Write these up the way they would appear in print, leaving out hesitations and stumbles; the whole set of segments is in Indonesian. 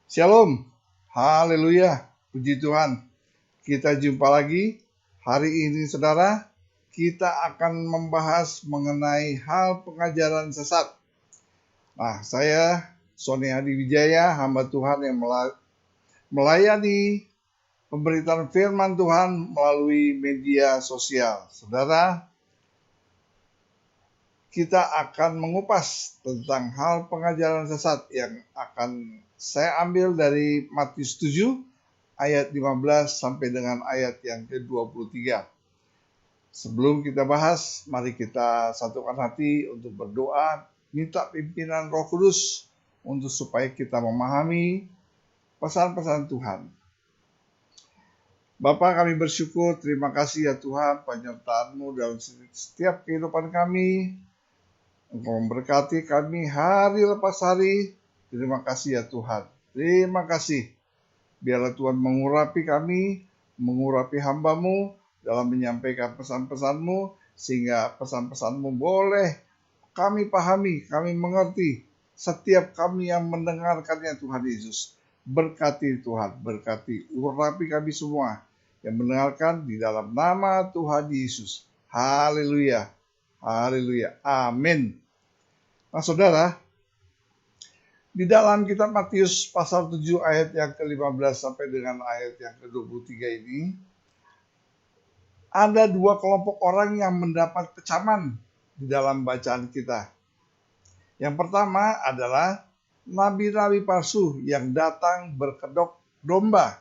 Shalom, haleluya, puji Tuhan. Kita jumpa lagi hari ini saudara. Kita akan membahas mengenai hal pengajaran sesat. Nah, saya Sony Hadi Wijaya, hamba Tuhan yang melayani pemberitaan firman Tuhan melalui media sosial. Saudara, kita akan mengupas tentang hal pengajaran sesat yang akan saya ambil dari Matius 7 ayat 15 sampai dengan ayat yang ke-23. Sebelum kita bahas, mari kita satukan hati untuk berdoa, minta pimpinan Roh Kudus untuk supaya kita memahami pesan-pesan Tuhan. Bapa, kami bersyukur, terima kasih ya Tuhan penyertaan-Mu dalam setiap kehidupan kami. Engkau memberkati kami hari lepas hari. Terima kasih ya Tuhan. Terima kasih. Biarlah Tuhan mengurapi kami, mengurapi hamba-Mu dalam menyampaikan pesan-pesan-Mu, sehingga pesan-pesan-Mu boleh kami pahami, kami mengerti. Setiap kami yang mendengarkannya Tuhan Yesus. Berkati Tuhan, berkati, urapi kami semua yang mendengarkan di dalam nama Tuhan Yesus. Haleluya. Haleluya. Amin. Nah saudara, di dalam kitab Matius pasal 7 ayat yang ke-15 sampai dengan ayat yang ke-23 ini, ada dua kelompok orang yang mendapat kecaman di dalam bacaan kita. Yang pertama adalah nabi-nabi palsu yang datang berkedok domba.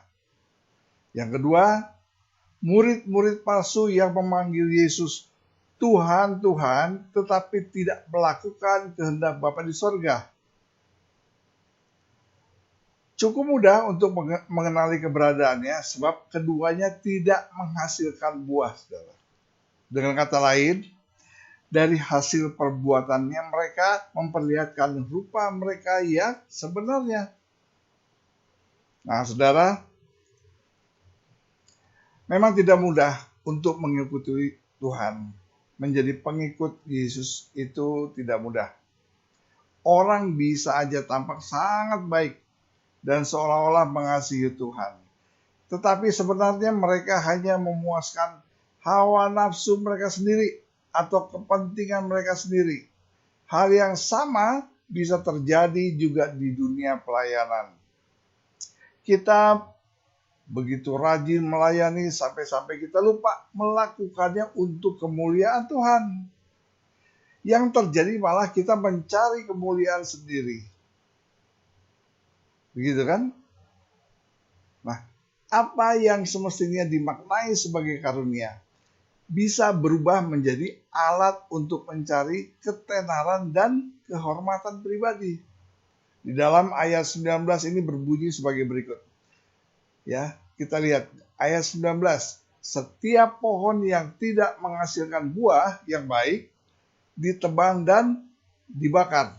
Yang kedua, murid-murid palsu yang memanggil Yesus Tuhan, Tuhan, tetapi tidak melakukan kehendak Bapa di sorga. Cukup mudah untuk mengenali keberadaannya sebab keduanya tidak menghasilkan buah, saudara. Dengan kata lain, dari hasil perbuatannya mereka memperlihatkan rupa mereka yang sebenarnya. Nah, saudara, memang tidak mudah untuk mengikuti Tuhan. Menjadi pengikut Yesus itu tidak mudah. Orang bisa aja tampak sangat baik dan seolah-olah mengasihi Tuhan. Tetapi sebenarnya mereka hanya memuaskan hawa nafsu mereka sendiri atau kepentingan mereka sendiri. Hal yang sama bisa terjadi juga di dunia pelayanan. Kita begitu rajin melayani sampai-sampai kita lupa melakukannya untuk kemuliaan Tuhan. Yang terjadi malah kita mencari kemuliaan sendiri. Begitu kan? Nah, apa yang semestinya dimaknai sebagai karunia bisa berubah menjadi alat untuk mencari ketenaran dan kehormatan pribadi. Di dalam ayat 19 ini berbunyi sebagai berikut. Ya, kita lihat ayat 19. Setiap pohon yang tidak menghasilkan buah yang baik ditebang dan dibakar.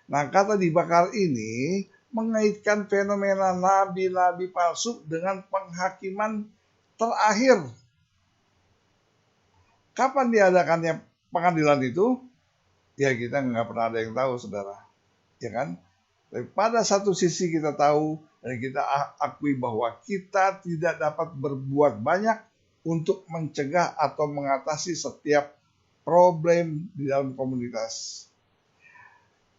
Nah, kata dibakar ini mengaitkan fenomena nabi-nabi palsu dengan penghakiman terakhir. Kapan diadakannya pengadilan itu? Ya kita nggak pernah ada yang tahu, saudara. Ya kan? Tapi pada satu sisi kita tahu dan kita akui bahwa kita tidak dapat berbuat banyak untuk mencegah atau mengatasi setiap problem di dalam komunitas.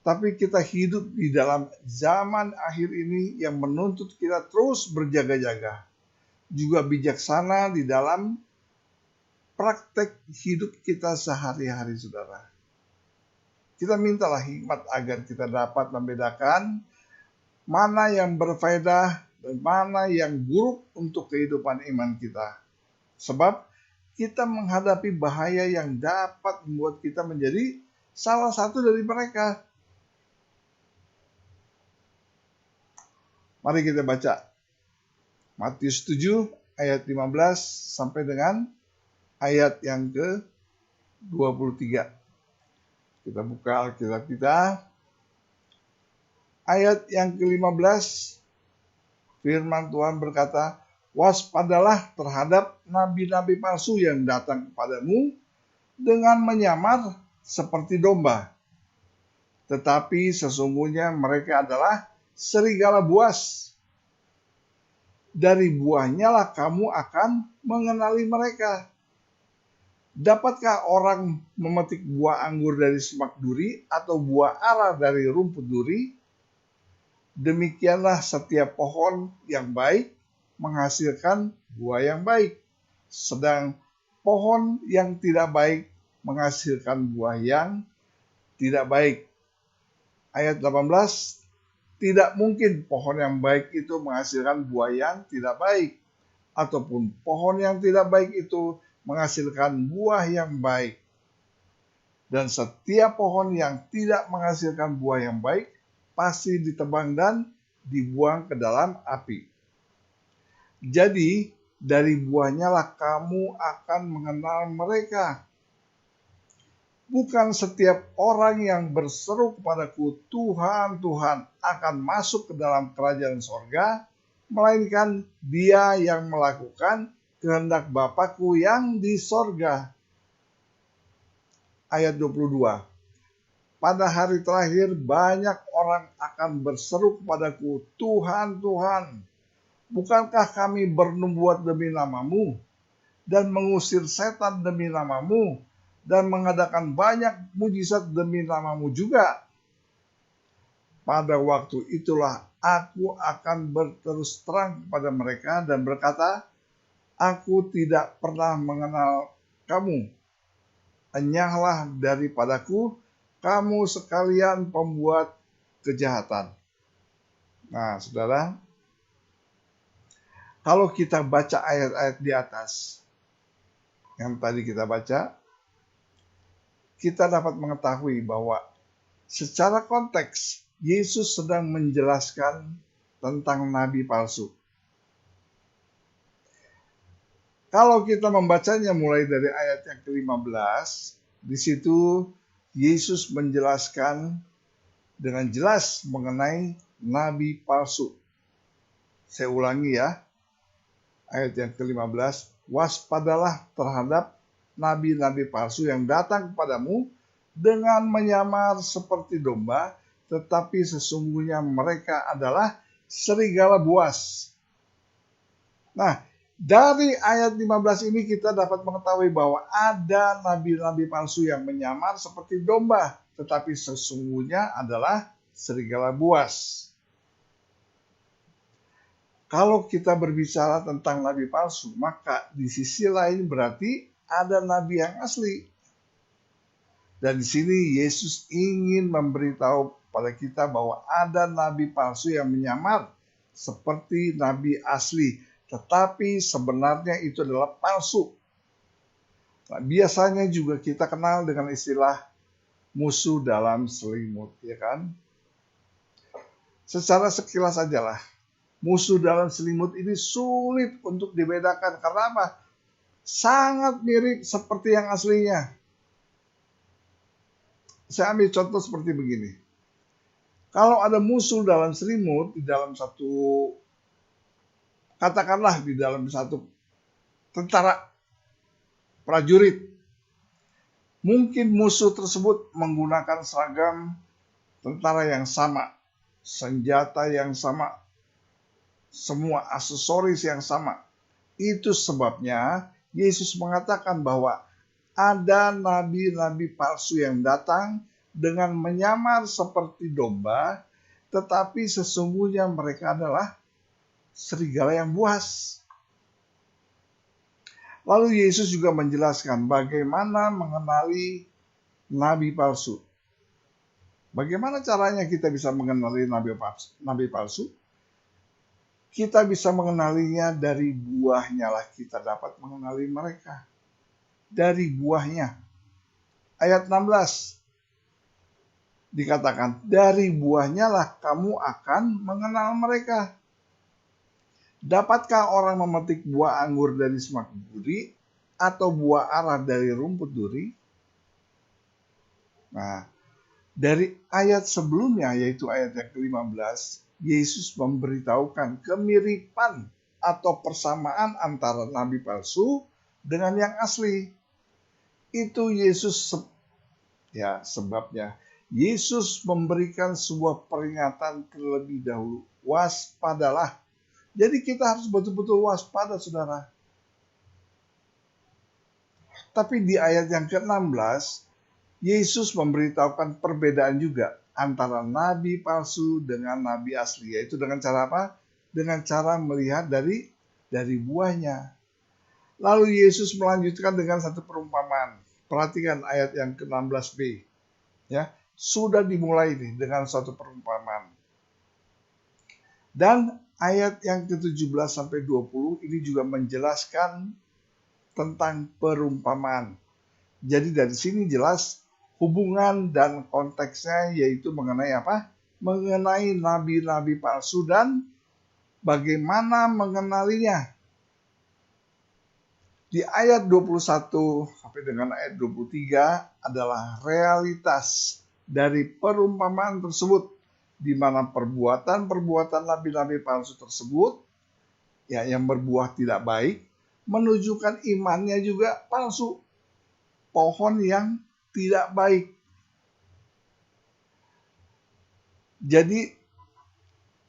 Tapi kita hidup di dalam zaman akhir ini yang menuntut kita terus berjaga-jaga. Juga bijaksana di dalam praktek hidup kita sehari-hari, saudara. Kita mintalah hikmat agar kita dapat membedakan mana yang berfaedah dan mana yang buruk untuk kehidupan iman kita. Sebab kita menghadapi bahaya yang dapat membuat kita menjadi salah satu dari mereka. Mari kita baca Matius 7 ayat 15 sampai dengan ayat yang ke-23. Kita buka Alkitab kita. Ayat yang ke-15, firman Tuhan berkata, waspadalah terhadap nabi-nabi palsu yang datang kepadamu dengan menyamar seperti domba. Tetapi sesungguhnya mereka adalah serigala buas. Dari buahnya lah kamu akan mengenali mereka. Dapatkah orang memetik buah anggur dari semak duri atau buah ara dari rumput duri? Demikianlah setiap pohon yang baik menghasilkan buah yang baik, sedang pohon yang tidak baik menghasilkan buah yang tidak baik. Ayat 18, tidak mungkin pohon yang baik itu menghasilkan buah yang tidak baik, ataupun pohon yang tidak baik itu menghasilkan buah yang baik. Dan setiap pohon yang tidak menghasilkan buah yang baik pasti ditebang dan dibuang ke dalam api. Jadi, dari buahnya lah kamu akan mengenal mereka. Bukan setiap orang yang berseru kepadaku, Tuhan, Tuhan, akan masuk ke dalam kerajaan sorga, melainkan dia yang melakukan kehendak Bapa-Ku yang di sorga. Ayat 22. Pada hari terakhir banyak orang akan berseru kepadaku, Tuhan, Tuhan, bukankah kami bernubuat demi namamu, dan mengusir setan demi namamu, dan mengadakan banyak mujizat demi namamu juga? Pada waktu itulah aku akan berterus terang kepada mereka dan berkata, aku tidak pernah mengenal kamu. Enyahlah daripadaku, kamu sekalian pembuat kejahatan. Nah, saudara, kalau kita baca ayat-ayat di atas yang tadi kita baca, kita dapat mengetahui bahwa secara konteks Yesus sedang menjelaskan tentang nabi palsu. Kalau kita membacanya mulai dari ayat yang ke-15, di situ Yesus menjelaskan dengan jelas mengenai nabi palsu. Saya ulangi ya, ayat yang ke-15, waspadalah terhadap nabi-nabi palsu yang datang kepadamu dengan menyamar seperti domba, tetapi sesungguhnya mereka adalah serigala buas. Nah, dari ayat 15 ini kita dapat mengetahui bahwa ada nabi-nabi palsu yang menyamar seperti domba, tetapi sesungguhnya adalah serigala buas. Kalau kita berbicara tentang nabi palsu, maka di sisi lain berarti ada nabi yang asli. Dan di sini Yesus ingin memberitahu pada kita bahwa ada nabi palsu yang menyamar seperti nabi asli, tetapi sebenarnya itu adalah palsu. Nah, biasanya juga kita kenal dengan istilah musuh dalam selimut, ya kan? Secara sekilas saja lah, musuh dalam selimut ini sulit untuk dibedakan. Karena apa? Sangat mirip seperti yang aslinya. Saya ambil contoh seperti begini. Kalau ada musuh dalam selimut, di dalam satu, katakanlah di dalam satu tentara prajurit, mungkin musuh tersebut menggunakan seragam tentara yang sama, senjata yang sama, semua aksesoris yang sama. Itu sebabnya Yesus mengatakan bahwa ada nabi-nabi palsu yang datang dengan menyamar seperti domba, tetapi sesungguhnya mereka adalah serigala yang buas. Lalu Yesus juga menjelaskan bagaimana mengenali nabi palsu. Bagaimana caranya kita bisa mengenali nabi palsu? Kita bisa mengenalinya dari buahnya lah kita dapat mengenali mereka. Dari buahnya. Ayat 16 dikatakan, dari buahnya lah kamu akan mengenal mereka. Dapatkah orang memetik buah anggur dari semak duri atau buah ara dari rumput duri? Nah, dari ayat sebelumnya, yaitu ayat yang ke-15, Yesus memberitahukan kemiripan atau persamaan antara nabi palsu dengan yang asli. Itu Yesus sebabnya Yesus memberikan sebuah peringatan terlebih dahulu. Waspadalah. Jadi kita harus betul-betul waspada, saudara. Tapi di ayat yang ke-16, Yesus memberitahukan perbedaan juga antara nabi palsu dengan nabi asli. Yaitu dengan cara apa? Dengan cara melihat dari buahnya. Lalu Yesus melanjutkan dengan satu perumpamaan. Perhatikan ayat yang ke-16b. Ya, sudah dimulai nih dengan suatu perumpamaan. Dan ayat yang ke-17 sampai 20 ini juga menjelaskan tentang perumpamaan. Jadi dari sini jelas hubungan dan konteksnya yaitu mengenai apa? Mengenai nabi-nabi palsu dan bagaimana mengenalinya. Di ayat 21 sampai dengan ayat 23 adalah realitas dari perumpamaan tersebut, di mana perbuatan-perbuatan nabi-nabi palsu tersebut ya yang berbuah tidak baik menunjukkan imannya juga palsu. Pohon yang tidak baik. Jadi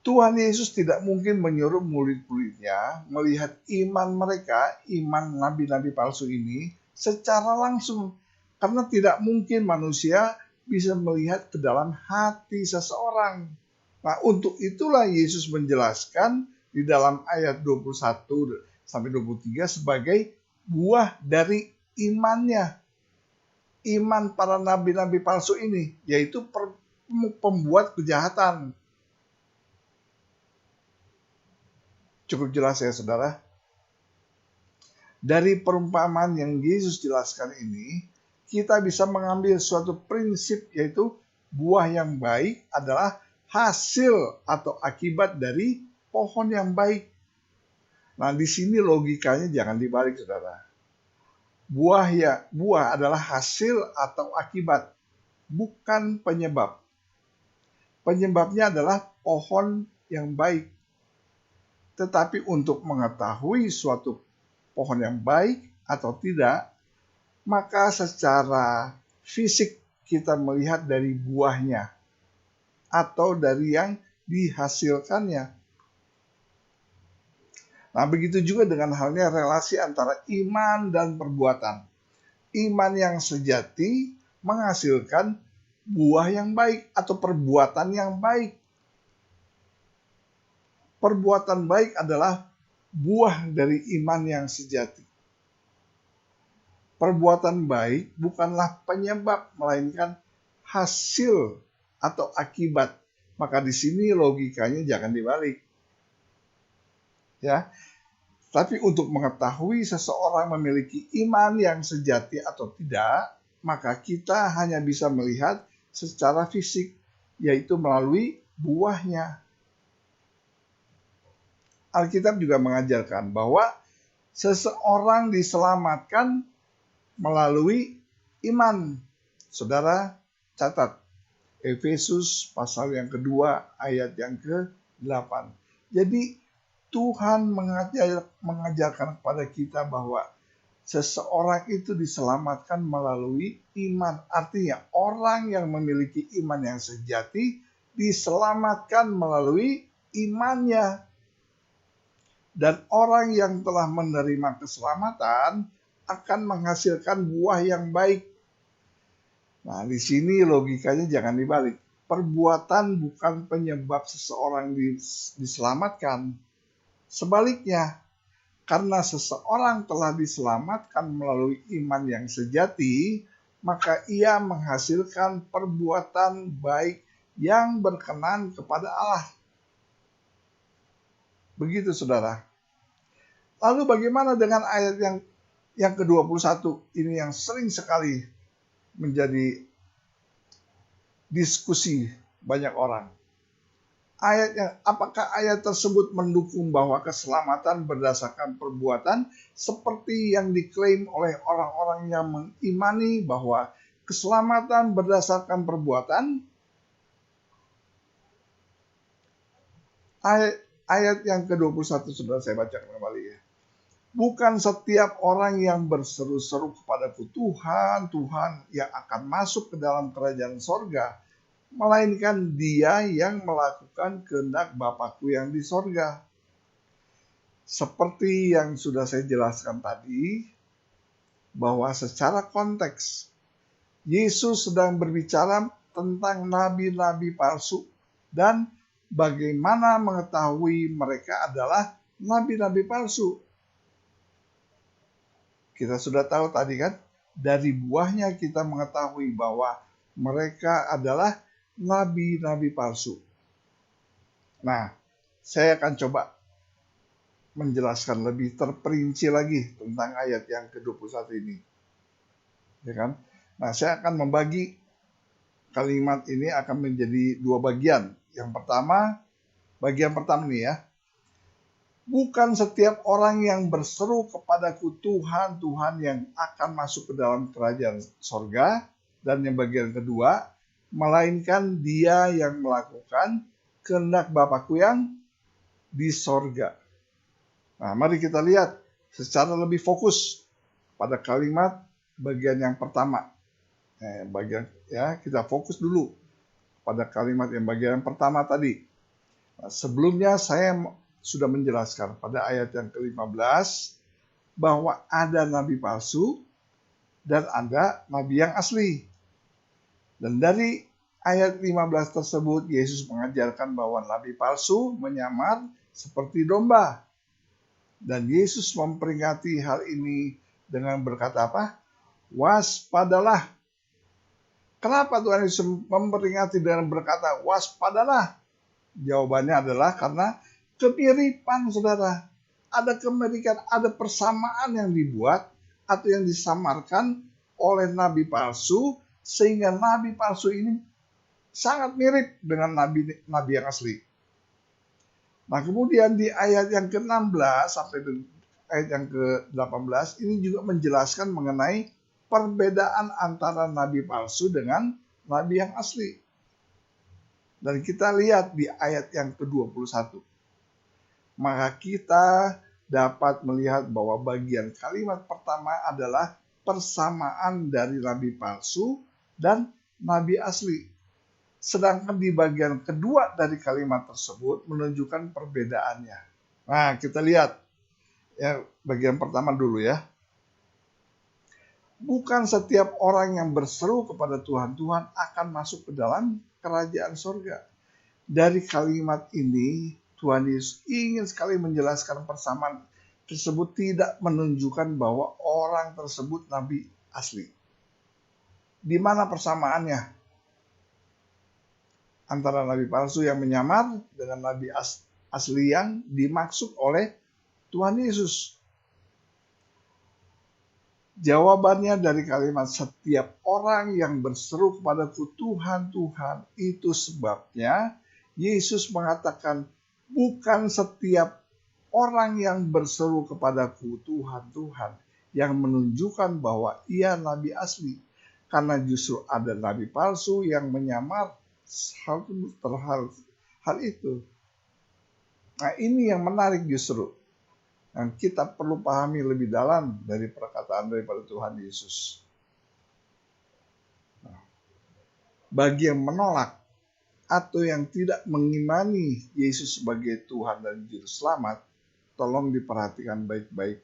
Tuhan Yesus tidak mungkin menyuruh murid-muridnya melihat iman mereka, iman nabi-nabi palsu ini secara langsung. Karena tidak mungkin manusia bisa melihat ke dalam hati seseorang. Nah, untuk itulah Yesus menjelaskan di dalam ayat 21 sampai 23 sebagai buah dari imannya. Iman para nabi-nabi palsu ini, yaitu pembuat kejahatan. Cukup jelas ya, saudara? Dari perumpamaan yang Yesus jelaskan ini, kita bisa mengambil suatu prinsip, yaitu buah yang baik adalah hasil atau akibat dari pohon yang baik. Nah, di sini logikanya jangan dibalik, saudara. Buah adalah hasil atau akibat, bukan penyebab. Penyebabnya adalah pohon yang baik. Tetapi untuk mengetahui suatu pohon yang baik atau tidak, maka secara fisik kita melihat dari buahnya atau dari yang dihasilkannya. Nah, begitu juga dengan halnya relasi antara iman dan perbuatan. Iman yang sejati menghasilkan buah yang baik atau perbuatan yang baik. Perbuatan baik adalah buah dari iman yang sejati. Perbuatan baik bukanlah penyebab, melainkan hasil atau akibat. Maka di sini logikanya jangan dibalik. Ya. Tapi untuk mengetahui seseorang memiliki iman yang sejati atau tidak, maka kita hanya bisa melihat secara fisik, yaitu melalui buahnya. Alkitab juga mengajarkan bahwa seseorang diselamatkan melalui iman. Saudara catat, Efesus pasal yang kedua ayat yang ke-8. Jadi Tuhan mengajarkan kepada kita bahwa seseorang itu diselamatkan melalui iman. Artinya orang yang memiliki iman yang sejati diselamatkan melalui imannya. Dan orang yang telah menerima keselamatan akan menghasilkan buah yang baik. Nah, di sini logikanya jangan dibalik. Perbuatan bukan penyebab seseorang diselamatkan. Sebaliknya, karena seseorang telah diselamatkan melalui iman yang sejati, maka ia menghasilkan perbuatan baik yang berkenan kepada Allah. Begitu, saudara. Lalu bagaimana dengan ayat yang ke-21 ini yang sering sekali menjadi diskusi banyak orang? Apakah ayat tersebut mendukung bahwa keselamatan berdasarkan perbuatan seperti yang diklaim oleh orang-orang yang mengimani bahwa keselamatan berdasarkan perbuatan? Ayat yang ke-21 sudah saya bacakan kembali ya. Bukan setiap orang yang berseru-seru kepadaku, Tuhan, Tuhan, yang akan masuk ke dalam kerajaan sorga, melainkan Dia yang melakukan kehendak Bapakku yang di sorga. Seperti yang sudah saya jelaskan tadi, bahwa secara konteks Yesus sedang berbicara tentang nabi-nabi palsu dan bagaimana mengetahui mereka adalah nabi-nabi palsu. Kita sudah tahu tadi kan, dari buahnya kita mengetahui bahwa mereka adalah nabi-nabi palsu. Nah, saya akan coba menjelaskan lebih terperinci lagi tentang ayat yang ke-21 ini. Ya kan? Nah, saya akan membagi kalimat ini akan menjadi dua bagian. Yang pertama, bagian pertama nih ya. Bukan setiap orang yang berseru kepadaku Tuhan, Tuhan yang akan masuk ke dalam kerajaan sorga. Dan yang bagian kedua, melainkan Dia yang melakukan kehendak Bapakku yang di sorga. Nah, mari kita lihat secara lebih fokus pada kalimat bagian yang pertama. Kita fokus dulu pada kalimat yang bagian pertama tadi. Nah, sebelumnya saya sudah menjelaskan pada ayat yang ke-15 bahwa ada nabi palsu dan ada nabi yang asli. Dan dari ayat 15 tersebut Yesus mengajarkan bahwa nabi palsu menyamar seperti domba. Dan Yesus memperingati hal ini dengan berkata apa? Waspadalah. Kenapa Tuhan Yesus memperingati dengan berkata waspadalah? Jawabannya adalah karena kemiripan, saudara. Ada kemiripan, ada persamaan yang dibuat atau yang disamarkan oleh nabi palsu, sehingga nabi palsu ini sangat mirip dengan nabi yang asli. Nah, kemudian di ayat yang ke-16 sampai ayat yang ke-18 ini juga menjelaskan mengenai perbedaan antara nabi palsu dengan nabi yang asli. Dan kita lihat di ayat yang ke-21. Maka kita dapat melihat bahwa bagian kalimat pertama adalah persamaan dari nabi palsu dan nabi asli. Sedangkan di bagian kedua dari kalimat tersebut menunjukkan perbedaannya. Nah, kita lihat ya bagian pertama dulu ya. Bukan setiap orang yang berseru kepada Tuhan, Tuhan akan masuk ke dalam kerajaan surga. Dari kalimat ini, Tuhan Yesus ingin sekali menjelaskan persamaan tersebut tidak menunjukkan bahwa orang tersebut nabi asli. Di mana persamaannya? Antara nabi palsu yang menyamar dengan nabi asli yang dimaksud oleh Tuhan Yesus. Jawabannya dari kalimat setiap orang yang berseru kepadaku Tuhan, Tuhan, itu sebabnya Yesus mengatakan bukan setiap orang yang berseru kepadaku Tuhan, Tuhan yang menunjukkan bahwa ia nabi asli. Karena justru ada nabi palsu yang menyamar hal itu. Nah, ini yang menarik justru. Yang kita perlu pahami lebih dalam dari perkataan daripada Tuhan Yesus. Nah, bagi yang menolak atau yang tidak mengimani Yesus sebagai Tuhan dan Juru Selamat, tolong diperhatikan baik-baik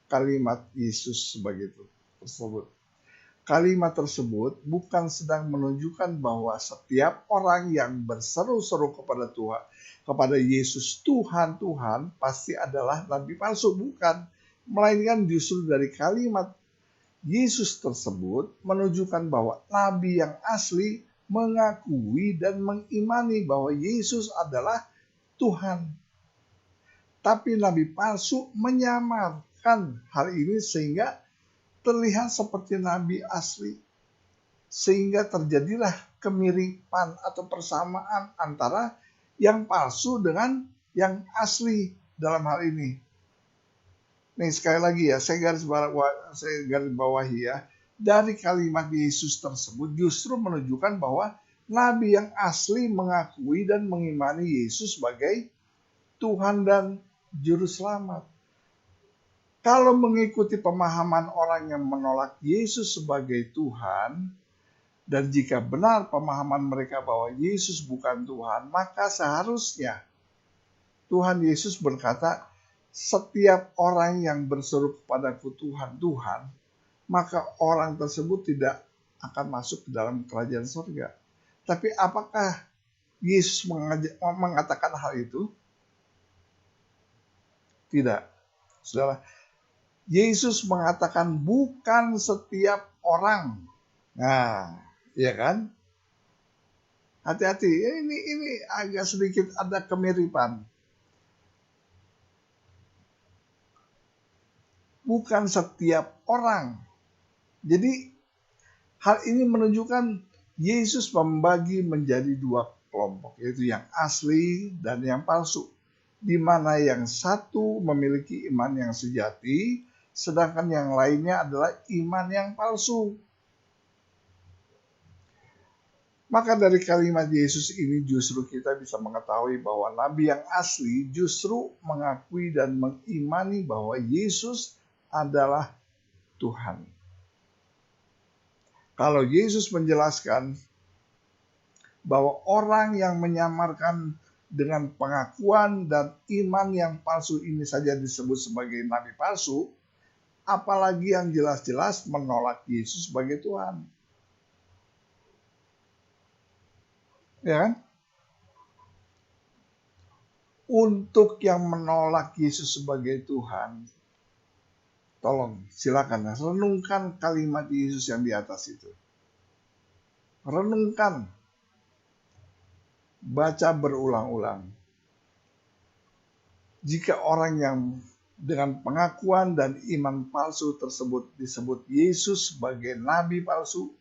kalimat Yesus sebagai itu tersebut. Kalimat tersebut bukan sedang menunjukkan bahwa setiap orang yang berseru-seru kepada Tuhan, kepada Yesus Tuhan, Tuhan, pasti adalah nabi palsu, bukan. Melainkan justru dari kalimat Yesus tersebut menunjukkan bahwa nabi yang asli mengakui dan mengimani bahwa Yesus adalah Tuhan. Tapi nabi palsu menyamarkan hal ini sehingga terlihat seperti nabi asli. Sehingga terjadilah kemiripan atau persamaan antara yang palsu dengan yang asli dalam hal ini. Nih sekali lagi ya, saya garis bawahi ya. Dari kalimat Yesus tersebut justru menunjukkan bahwa nabi yang asli mengakui dan mengimani Yesus sebagai Tuhan dan Juru Selamat. Kalau mengikuti pemahaman orang yang menolak Yesus sebagai Tuhan, Dan jika benar pemahaman mereka bahwa Yesus bukan Tuhan, maka seharusnya Tuhan Yesus berkata, setiap orang yang berseru kepadaku Tuhan, Tuhan, maka orang tersebut tidak akan masuk ke dalam kerajaan surga. Tapi apakah Yesus mengatakan hal itu? Tidak. Saudara, Yesus mengatakan bukan setiap orang. Nah, iya kan? Hati-hati, ini agak sedikit ada kemiripan. Bukan setiap orang. Jadi hal ini menunjukkan Yesus membagi menjadi dua kelompok, yaitu yang asli dan yang palsu. Di mana yang satu memiliki iman yang sejati, sedangkan yang lainnya adalah iman yang palsu. Maka dari kalimat Yesus ini justru kita bisa mengetahui bahwa nabi yang asli justru mengakui dan mengimani bahwa Yesus adalah Tuhan. Kalau Yesus menjelaskan bahwa orang yang menyamarkan dengan pengakuan dan iman yang palsu ini saja disebut sebagai nabi palsu, apalagi yang jelas-jelas menolak Yesus sebagai Tuhan. Ya kan? Untuk yang menolak Yesus sebagai Tuhan, tolong silakan renungkan kalimat Yesus yang di atas itu. Renungkan. Baca berulang-ulang. Jika orang yang dengan pengakuan dan iman palsu tersebut disebut Yesus sebagai nabi palsu,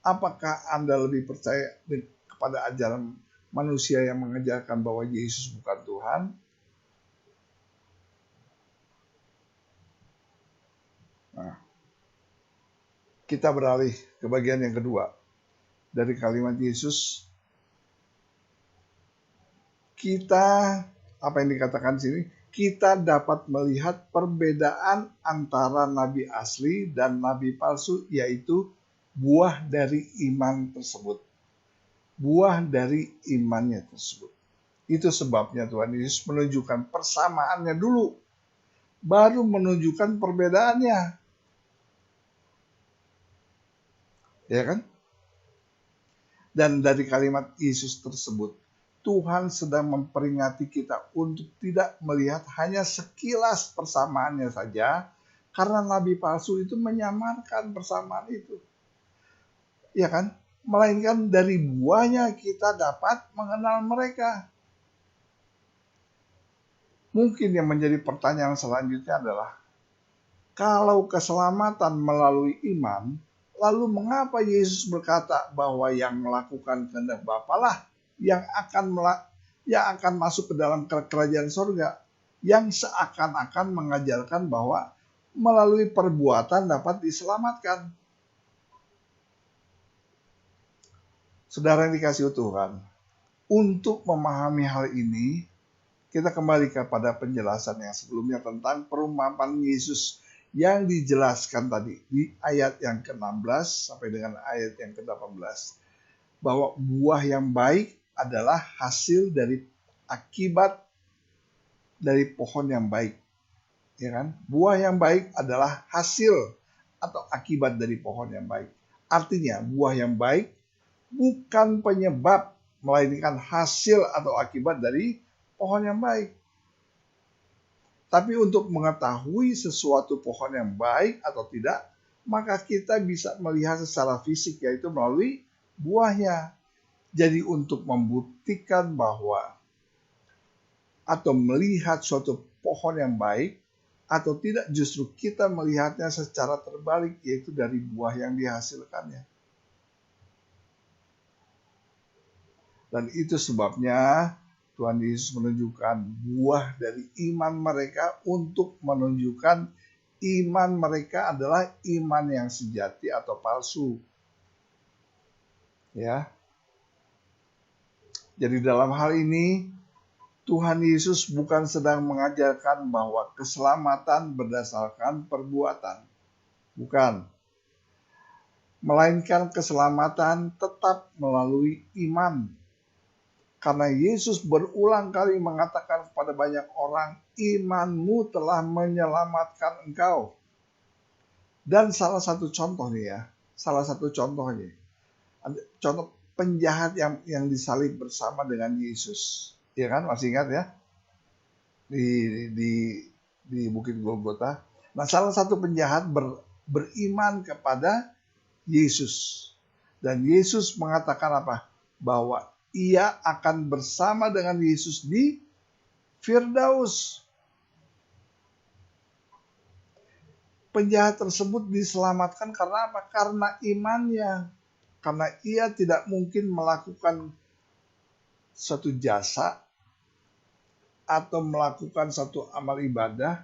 apakah Anda lebih percaya kepada ajaran manusia yang mengajarkan bahwa Yesus bukan Tuhan? Nah, kita beralih ke bagian yang kedua dari kalimat Yesus. Kita, apa yang dikatakan sini, kita dapat melihat perbedaan antara nabi asli dan nabi palsu, yaitu buah dari iman tersebut. Buah dari imannya tersebut. Itu sebabnya Tuhan Yesus menunjukkan persamaannya dulu, baru menunjukkan perbedaannya. Ya kan? Dan dari kalimat Yesus tersebut, Tuhan sedang memperingati kita untuk tidak melihat hanya sekilas persamaannya saja, karena nabi palsu itu menyamarkan persamaan itu. Ya kan? Melainkan dari buahnya kita dapat mengenal mereka. Mungkin yang menjadi pertanyaan selanjutnya adalah, kalau keselamatan melalui iman, lalu mengapa Yesus berkata bahwa yang melakukan kehendak Bapa lah yang akan masuk ke dalam kerajaan surga, yang seakan-akan mengajarkan bahwa melalui perbuatan dapat diselamatkan. Saudara yang dikasihi Tuhan, untuk memahami hal ini, kita kembali kepada penjelasan yang sebelumnya tentang perumpamaan Yesus yang dijelaskan tadi di ayat yang ke-16 sampai dengan ayat yang ke-18. Bahwa buah yang baik adalah hasil dari akibat dari pohon yang baik. Ya kan? Buah yang baik adalah hasil atau akibat dari pohon yang baik. Artinya buah yang baik bukan penyebab, melainkan hasil atau akibat dari pohon yang baik. Tapi untuk mengetahui sesuatu pohon yang baik atau tidak, maka kita bisa melihat secara fisik, yaitu melalui buahnya. Jadi untuk membuktikan bahwa atau melihat suatu pohon yang baik atau tidak, justru kita melihatnya secara terbalik, yaitu dari buah yang dihasilkannya. Dan itu sebabnya Tuhan Yesus menunjukkan buah dari iman mereka untuk menunjukkan iman mereka adalah iman yang sejati atau palsu. Ya. Jadi dalam hal ini Tuhan Yesus bukan sedang mengajarkan bahwa keselamatan berdasarkan perbuatan. Bukan. melainkan keselamatan tetap melalui iman. Karena Yesus berulang kali mengatakan kepada banyak orang, imanmu telah menyelamatkan engkau. Dan salah satu contohnya, contoh penjahat yang disalib bersama dengan Yesus, ya kan, masih ingat ya, di Bukit Golgota. Nah, salah satu penjahat beriman kepada Yesus, dan Yesus mengatakan apa? Bahwa ia akan bersama dengan Yesus di Firdaus. Penjahat tersebut diselamatkan karena apa? Karena imannya. Karena ia tidak mungkin melakukan satu jasa atau melakukan satu amal ibadah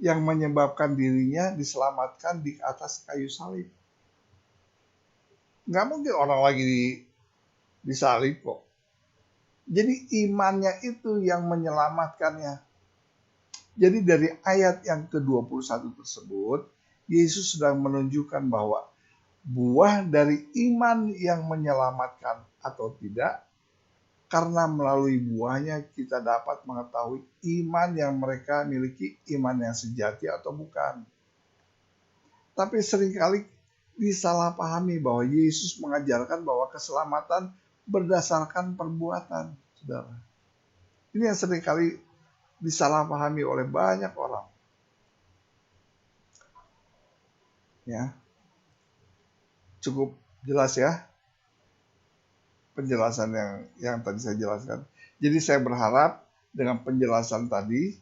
yang menyebabkan dirinya diselamatkan di atas kayu salib. Nggak mungkin orang lagi disalib kok. Jadi imannya itu yang menyelamatkannya. Jadi dari ayat yang ke-21 tersebut, Yesus sedang menunjukkan bahwa buah dari iman yang menyelamatkan atau tidak, karena melalui buahnya kita dapat mengetahui iman yang mereka miliki, iman yang sejati atau bukan. Tapi seringkali disalahpahami bahwa Yesus mengajarkan bahwa keselamatan berdasarkan perbuatan, saudara. Ini yang seringkali disalahpahami oleh banyak orang. Ya, cukup jelas ya penjelasan yang tadi saya jelaskan. Jadi saya berharap dengan penjelasan tadi,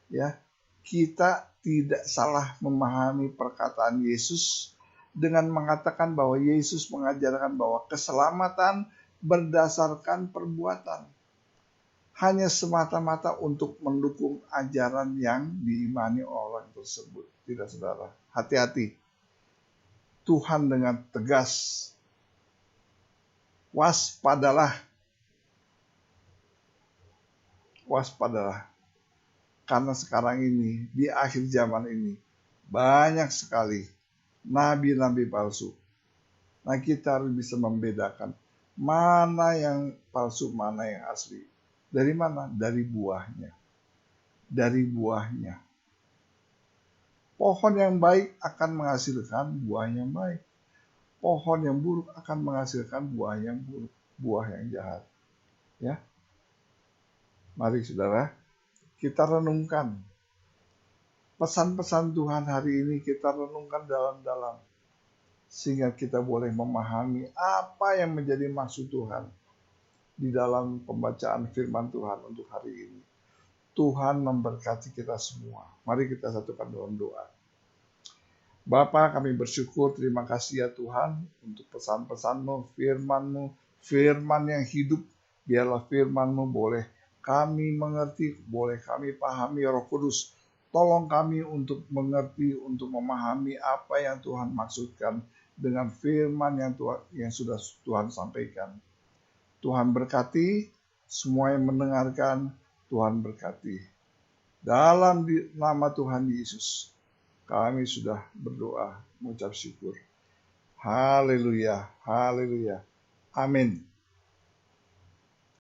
ya, kita tidak salah memahami perkataan Yesus dengan mengatakan bahwa Yesus mengajarkan bahwa keselamatan berdasarkan perbuatan. Hanya semata-mata untuk mendukung ajaran yang diimani orang tersebut. Tidak, saudara. Hati-hati. Tuhan dengan tegas, waspadalah. Waspadalah. Karena sekarang ini, di akhir zaman ini, banyak sekali nabi-nabi palsu. Nah, kita harus bisa membedakan mana yang palsu, mana yang asli. Dari mana? Dari buahnya. Dari buahnya. Pohon yang baik akan menghasilkan buah yang baik. Pohon yang buruk akan menghasilkan buah yang buruk, buah yang jahat. Ya. Mari saudara, kita renungkan pesan-pesan Tuhan hari ini, kita renungkan dalam-dalam sehingga kita boleh memahami apa yang menjadi maksud Tuhan di dalam pembacaan firman Tuhan untuk hari ini. Tuhan memberkati kita semua. Mari kita satukan dalam doa. Bapa, kami bersyukur, terima kasih ya Tuhan untuk pesan-pesan-Mu, firman-Mu, firman yang hidup. Biarlah firman-Mu boleh kami mengerti, boleh kami pahami, Roh Kudus. Tolong kami untuk mengerti, untuk memahami apa yang Tuhan maksudkan dengan firman yang sudah Tuhan sampaikan. Tuhan berkati semua yang mendengarkan, Tuhan berkati. Dalam nama Tuhan Yesus, kami sudah berdoa, mengucap syukur. Haleluya, haleluya. Amin.